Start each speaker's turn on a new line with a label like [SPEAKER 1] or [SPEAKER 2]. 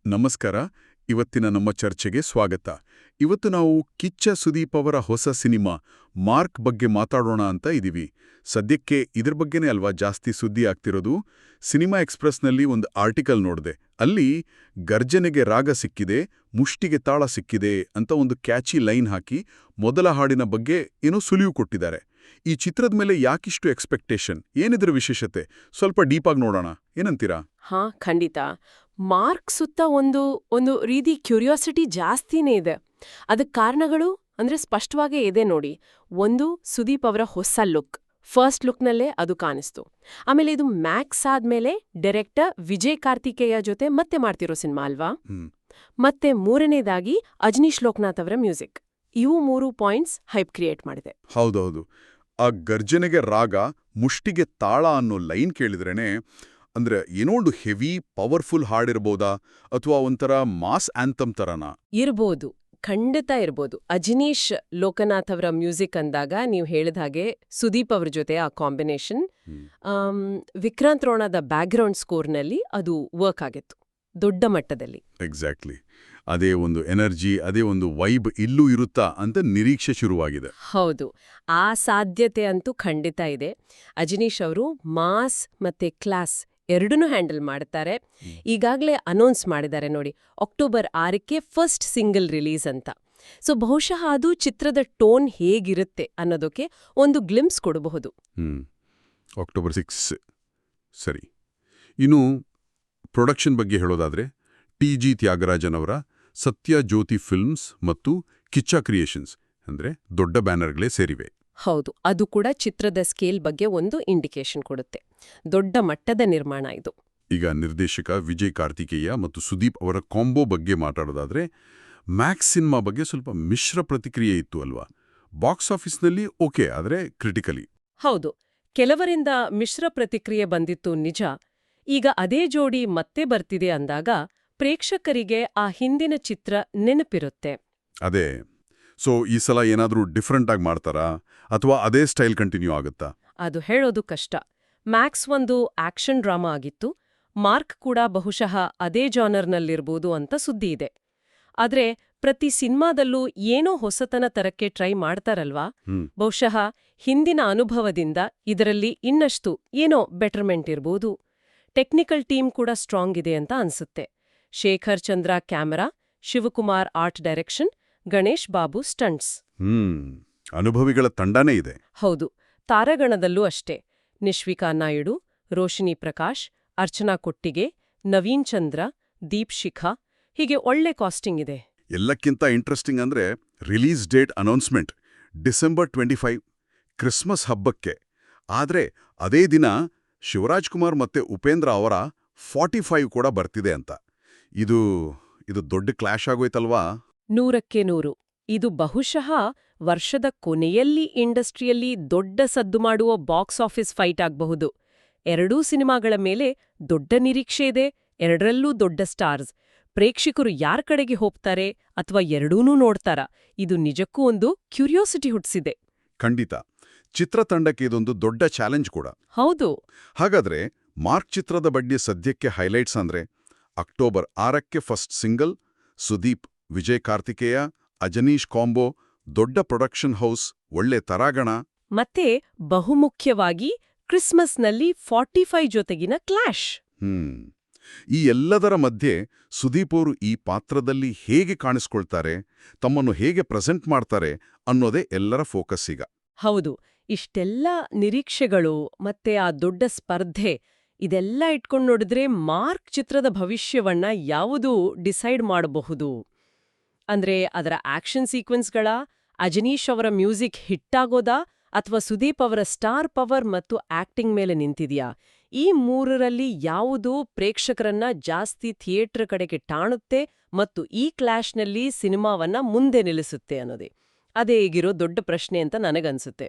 [SPEAKER 1] ನಮಸ್ಕಾರ. ಇವತ್ತಿನ ನಮ್ಮ ಚರ್ಚೆಗೆ ಸ್ವಾಗತ. ಇವತ್ತು ನಾವು ಕಿಚ್ಚ ಸುದೀಪ್ ಅವರ ಹೊಸ ಸಿನಿಮಾ ಮಾರ್ಕ್ ಬಗ್ಗೆ ಮಾತಾಡೋಣ ಅಂತ ಇದೀವಿ. ಸದ್ಯಕ್ಕೆ ಇದ್ರ ಬಗ್ಗೆನೇ ಅಲ್ವಾ ಜಾಸ್ತಿ ಸುದ್ದಿ ಆಗ್ತಿರೋದು. ಸಿನಿಮಾ ಎಕ್ಸ್‌ಪ್ರೆಸ್‌ನಲ್ಲಿ ಒಂದು ಆರ್ಟಿಕಲ್ ನೋಡಿದೆ. ಅಲ್ಲಿ ಗರ್ಜನೆಗೆ ರಾಗ ಸಿಕ್ಕಿದೆ, ಮುಷ್ಟಿಗೆ ತಾಳ ಸಿಕ್ಕಿದೆ ಅಂತ ಒಂದು ಕ್ಯಾಚಿ ಲೈನ್ ಹಾಕಿ ಮೊದಲ ಹಾಡಿನ ಬಗ್ಗೆ ಏನೋ ಸುಳಿವು ಕೊಟ್ಟಿದ್ದಾರೆ. ಈ ಚಿತ್ರದ ಮೇಲೆ ಯಾಕಿಷ್ಟು ಎಕ್ಸ್‌ಪೆಕ್ಟೇಷನ್? ಏನಿದ್ರ ವಿಶೇಷತೆ? ಸ್ವಲ್ಪ ಡೀಪಾಗಿ ನೋಡೋಣ. ಏನಂತೀರಾ?
[SPEAKER 2] ಹಾ, ಖಂಡಿತ. ಮಾರ್ಕ್ ಸುತ್ತ ಒಂದು ರೀತಿ ಕ್ಯೂರಿಯಾಸಿಟಿ ಜಾಸ್ತಿನೇ ಇದೆ. ಅದಕ್ಕೆ ಕಾರಣಗಳು ಅಂದ್ರೆ ಸ್ಪಷ್ಟವಾಗೇ ಇದೆ ನೋಡಿ. ಒಂದು, ಸುದೀಪ್ ಅವರ ಹೊಸ ಲುಕ್. ಫಸ್ಟ್ ಲುಕ್ನಲ್ಲೇ ಅದು ಕಾಣಿಸ್ತು. ಆಮೇಲೆ ಇದು ಮ್ಯಾಕ್ಸ್ ಆದ್ಮೇಲೆ ಡೈರೆಕ್ಟರ್ ವಿಜಯ್ ಕಾರ್ತಿಕೇಯ ಜೊತೆ ಮತ್ತೆ ಮಾಡ್ತಿರೋ ಸಿನಿಮಾ ಅಲ್ವಾ? ಮತ್ತೆ ಮೂರನೇದಾಗಿ ಅಜನೀಶ್ ಲೋಕನಾಥ್ ಅವರ ಮ್ಯೂಸಿಕ್. ಇವು 3 ಪಾಯಿಂಟ್ಸ್ ಹೈಪ್ ಕ್ರಿಯೇಟ್ ಮಾಡಿದೆ.
[SPEAKER 1] ಹೌದೌದು. ಆ ಗರ್ಜನೆಗೆ ರಾಗ, ಮುಷ್ಟಿಗೆ ತಾಳ ಅನ್ನೋ ಲೈನ್ ಕೇಳಿದ್ರೇನೆ ಅಂದ್ರೆ ಏನೋ ಒಂದು ಹೆವಿ ಪವರ್ಫುಲ್ ಹಾಡಿರ್ಬೋದಾ ಅಥವಾ ಒಂಥರ ಮಾಸ್ ಆಂಥಮ್ ತರನಾ?
[SPEAKER 2] ಇರ್ಬೋದು, ಖಂಡಿತ ಇರ್ಬೋದು. ಅಜನೀಶ್ ಲೋಕನಾಥ್ ಅವರ ಮ್ಯೂಸಿಕ್ ಅಂದಾಗ ನೀವು ಹೇಳಿದ ಹಾಗೆ ಸುದೀಪ್ ಅವ್ರ ಜೊತೆ ಆ ಕಾಂಬಿನೇಷನ್, ವಿಕ್ರಾಂತ್ ರೋಣದ ಬ್ಯಾಕ್ಗ್ರೌಂಡ್ ಸ್ಕೋರ್ನಲ್ಲಿ ಅದು ವರ್ಕ್ ಆಗಿತ್ತು ದೊಡ್ಡ ಮಟ್ಟದಲ್ಲಿ.
[SPEAKER 1] ಎಕ್ಸಾಕ್ಟ್ಲಿ. ಅದೇ ಒಂದು ಎನರ್ಜಿ, ಅದೇ ಒಂದು ವೈಬ್ ಇಲ್ಲೂ ಇರುತ್ತಾ ಅಂತ ನಿರೀಕ್ಷೆ ಶುರುವಾಗಿದೆ.
[SPEAKER 2] ಹೌದು, ಆ ಸಾಧ್ಯತೆ ಅಂತೂ ಖಂಡಿತ ಇದೆ. ಅಜನೀಶ್ ಅವರು ಮಾಸ್ ಮತ್ತೆ ಕ್ಲಾಸ್ ಎರಡನ್ನೂ ಹ್ಯಾಂಡಲ್ ಮಾಡ್ತಾರೆ. ಈಗಾಗಲೇ ಅನೌನ್ಸ್ ಮಾಡಿದ್ದಾರೆ ನೋಡಿ, ಅಕ್ಟೋಬರ್ 6ಕ್ಕೆ ಫಸ್ಟ್ ಸಿಂಗಲ್ ರಿಲೀಸ್ ಅಂತ. ಸೊ ಬಹುಶಃ ಅದು ಚಿತ್ರದ ಟೋನ್ ಹೇಗಿರುತ್ತೆ ಅನ್ನೋದಕ್ಕೆ ಒಂದು ಗ್ಲಿಮ್ಸ್ ಕೊಡಬಹುದು.
[SPEAKER 1] ಅಕ್ಟೋಬರ್ 6. ಸರಿ. ಇನ್ನು ಪ್ರೊಡಕ್ಷನ್ ಬಗ್ಗೆ ಹೇಳೋದಾದ್ರೆ ಟಿ.ಜಿ. ತ್ಯಾಗರಾಜನ್ ಅವರ ಸತ್ಯ ಜ್ಯೋತಿ ಫಿಲ್ಮ್ಸ್ ಮತ್ತು ಕಿಚ್ಚ ಕ್ರಿಯೇಷನ್ಸ್ ಅಂದ್ರೆ ದೊಡ್ಡ ಬ್ಯಾನರ್ಗಳೇ ಸೇರಿವೆ.
[SPEAKER 2] ಹೌದು, ಅದು ಕೂಡ ಚಿತ್ರದ ಸ್ಕೇಲ್ ಬಗ್ಗೆ ಒಂದು ಇಂಡಿಕೇಶನ್ ಕೊಡುತ್ತೆ. ದೊಡ್ಡ ಮಟ್ಟದ ನಿರ್ಮಾಣ ಇದು.
[SPEAKER 1] ಈಗ ನಿರ್ದೇಶಕ ವಿಜಯ್ ಕಾರ್ತಿಕೇಯ ಮತ್ತು ಸುದೀಪ್ ಅವರ ಕಾಂಬೋ ಬಗ್ಗೆ ಮಾತಾಡೋದಾದ್ರೆ ಮ್ಯಾಕ್ಸ್ ಸಿನಿಮಾ ಬಗ್ಗೆ ಸ್ವಲ್ಪ ಮಿಶ್ರ ಪ್ರತಿಕ್ರಿಯೆ ಇತ್ತು ಅಲ್ವಾ? ಬಾಕ್ಸ್ ಆಫೀಸ್ನಲ್ಲಿ ಓಕೆ, ಆದರೆ ಕ್ರಿಟಿಕಲಿ.
[SPEAKER 2] ಹೌದು, ಕೆಲವರಿಂದ ಮಿಶ್ರ ಪ್ರತಿಕ್ರಿಯೆ ಬಂದಿತ್ತು ನಿಜ. ಈಗ ಅದೇ ಜೋಡಿ ಮತ್ತೆ ಬರ್ತಿದೆ ಅಂದಾಗ ಪ್ರೇಕ್ಷಕರಿಗೆ ಆ ಹಿಂದಿನ ಚಿತ್ರ ನೆನಪಿರುತ್ತೆ.
[SPEAKER 1] ಅದೇ. ಸೊ ಈ ಸಲ ಏನಾದರೂ ಡಿಫ್ರೆಂಟ್ ಆಗಿ ಮಾಡ್ತಾರಾ ಅಥವಾ ಅದೇ ಸ್ಟೈಲ್ ಕಂಟಿನ್ಯೂ ಆಗುತ್ತಾ?
[SPEAKER 2] ಅದು ಹೇಳೋದು ಕಷ್ಟ. ಮ್ಯಾಕ್ಸ್ ಒಂದು ಆಕ್ಷನ್ ಡ್ರಾಮಾ ಆಗಿತ್ತು. ಮಾರ್ಕ್ ಕೂಡ ಬಹುಶಃ ಅದೇ ಜಾನರ್ನಲ್ಲಿರ್ಬೋದು ಅಂತ ಸುದ್ದಿ ಇದೆ. ಆದ್ರೆ ಪ್ರತಿ ಸಿನಿಮಾದಲ್ಲೂ ಏನೋ ಹೊಸತನ ತರಕ್ಕೆ ಟ್ರೈ ಮಾಡ್ತಾರಲ್ವಾ? ಬಹುಶಃ ಹಿಂದಿನ ಅನುಭವದಿಂದ ಇದರಲ್ಲಿ ಇನ್ನಷ್ಟು ಏನೋ ಬೆಟರ್ಮೆಂಟ್ ಇರ್ಬೋದು. ಟೆಕ್ನಿಕಲ್ ಟೀಮ್ ಕೂಡ ಸ್ಟ್ರಾಂಗ್ ಇದೆ ಅಂತ ಅನ್ಸುತ್ತೆ. Shekhar Chandra camera, Shivakumar art direction, Ganesh Babu stunts.
[SPEAKER 1] ಅನುಭವಿಗಳ ತಂಡನೇ ಇದೆ.
[SPEAKER 2] ಹೌದು, ತಾರಾಗಣದಲ್ಲೂ ಅಷ್ಟೇ. ನಿಶ್ವಿಕಾ ನಾಯ್ಡು, ರೋಶಿನಿ ಪ್ರಕಾಶ್, ಅರ್ಚನಾ ಕೊಟ್ಟಿಗೆ, ನವೀನ್ ಚಂದ್ರ, ದೀಪ್ ಶಿಖಾ, ಹೀಗೆ ಒಳ್ಳೆ ಕಾಸ್ಟಿಂಗ್ ಇದೆ.
[SPEAKER 1] ಎಲ್ಲಕ್ಕಿಂತ ಇಂಟ್ರೆಸ್ಟಿಂಗ್ ಅಂದ್ರೆ release date announcement December 25, Christmas ಹಬ್ಬಕ್ಕೆ. ಆದ್ರೆ ಅದೇ ದಿನ ಶಿವರಾಜ್ ಕುಮಾರ್ ಮತ್ತೆ ಉಪೇಂದ್ರ ಅವರ 45 ಕೂಡ ಬರ್ತಿದೆ ಅಂತ. ಇದು ದೊಡ್ಡ ಕ್ಲಾಶ್ ಆಗೋಯ್ತಲ್ವಾ?
[SPEAKER 2] 100ಕ್ಕೆ 100. ಇದು ಬಹುಶಃ ವರ್ಷದ ಕೊನೆಯಲ್ಲಿ ಇಂಡಸ್ಟ್ರಿಯಲ್ಲಿ ದೊಡ್ಡ ಸದ್ದು ಮಾಡುವ ಬಾಕ್ಸ್ ಆಫೀಸ್ ಫೈಟ್ ಆಗಬಹುದು. ಎರಡೂ ಸಿನಿಮಾಗಳ ಮೇಲೆ ದೊಡ್ಡ ನಿರೀಕ್ಷೆ ಇದೆ, ಎರಡರಲ್ಲೂ ದೊಡ್ಡ ಸ್ಟಾರ್ಸ್. ಪ್ರೇಕ್ಷಕರು ಯಾರ ಕಡೆಗೆ ಹೋಗ್ತಾರೆ ಅಥವಾ ಎರಡೂನೂ ನೋಡ್ತಾರಾ? ಇದು ನಿಜಕ್ಕೂ ಒಂದು ಕ್ಯೂರಿಯಾಸಿಟಿ ಹುಟ್ಟಿಸಿದೆ.
[SPEAKER 1] ಖಂಡಿತ. ಚಿತ್ರತಂಡಕ್ಕೆ ಇದೊಂದು ದೊಡ್ಡ ಚಾಲೆಂಜ್ ಕೂಡ.
[SPEAKER 2] ಹೌದು.
[SPEAKER 1] ಹಾಗಾದ್ರೆ ಮಾರ್ಕ್ ಚಿತ್ರದ ಬಗ್ಗೆ ಸದ್ಯಕ್ಕೆ ಹೈಲೈಟ್ಸ್ ಅಂದ್ರೆ ಅಕ್ಟೋಬರ್ 6ಕ್ಕೆ first single, Sudeep Vijay Karthikeya Ajaneesh combo, ದೊಡ್ಡ ಪ್ರೊಡಕ್ಷನ್ ಹೌಸ್, ಒಳ್ಳೆ ತರಾಗಣ,
[SPEAKER 2] ಮತ್ತೆ ಬಹುಮುಖ್ಯವಾಗಿ ಕ್ರಿಸ್ಮಸ್ನಲ್ಲಿ 45 ಜೊತೆಗಿನ ಕ್ಲಾಶ್.
[SPEAKER 1] ಈ ಎಲ್ಲದರ ಮಧ್ಯೆ ಸುದೀಪ್ ಅವರು ಈ ಪಾತ್ರದಲ್ಲಿ ಹೇಗೆ ಕಾಣಿಸ್ಕೊಳ್ತಾರೆ, ತಮ್ಮನ್ನು ಹೇಗೆ ಪ್ರೆಸೆಂಟ್ ಮಾಡ್ತಾರೆ ಅನ್ನೋದೇ ಎಲ್ಲರ ಫೋಕಸ್ ಈಗ.
[SPEAKER 2] ಹೌದು, ಇಷ್ಟೆಲ್ಲ ನಿರೀಕ್ಷೆಗಳು ಮತ್ತೆ ಆ ದೊಡ್ಡ ಸ್ಪರ್ಧೆ ಇದೆಲ್ಲ ಇಟ್ಕೊಂಡು ನೋಡಿದ್ರೆ ಮಾರ್ಕ್ ಚಿತ್ರದ ಭವಿಷ್ಯವನ್ನ ಯಾವುದು ಡಿಸೈಡ್ ಮಾಡಬಹುದು ಅಂದ್ರೆ ಅದರ ಆಕ್ಷನ್ ಸೀಕ್ವೆನ್ಸ್ಗಳ, ಅಜನೀಶ್ ಅವರ ಮ್ಯೂಸಿಕ್ ಹಿಟ್ಟಾಗೋದಾ ಅಥವಾ ಸುದೀಪ್ ಅವರ ಸ್ಟಾರ್ ಪವರ್ ಮತ್ತು ಆಕ್ಟಿಂಗ್ ಮೇಲೆ ನಿಂತಿದೆಯಾ? ಈ ಮೂರರಲ್ಲಿ ಯಾವುದು ಪ್ರೇಕ್ಷಕರನ್ನ ಜಾಸ್ತಿ ಥಿಯೇಟರ್ ಕಡೆಗೆ ಟಾಣುತ್ತೆ ಮತ್ತು ಈ ಕ್ಲಾಶ್ನಲ್ಲಿ ಸಿನಿಮಾವನ್ನ ಮುಂದೆ ನಿಲ್ಲಿಸುತ್ತೆ ಅನ್ನೋದೇ ಅದೇ ಈಗಿರೋ ದೊಡ್ಡ ಪ್ರಶ್ನೆ ಅಂತ ನನಗನ್ಸುತ್ತೆ.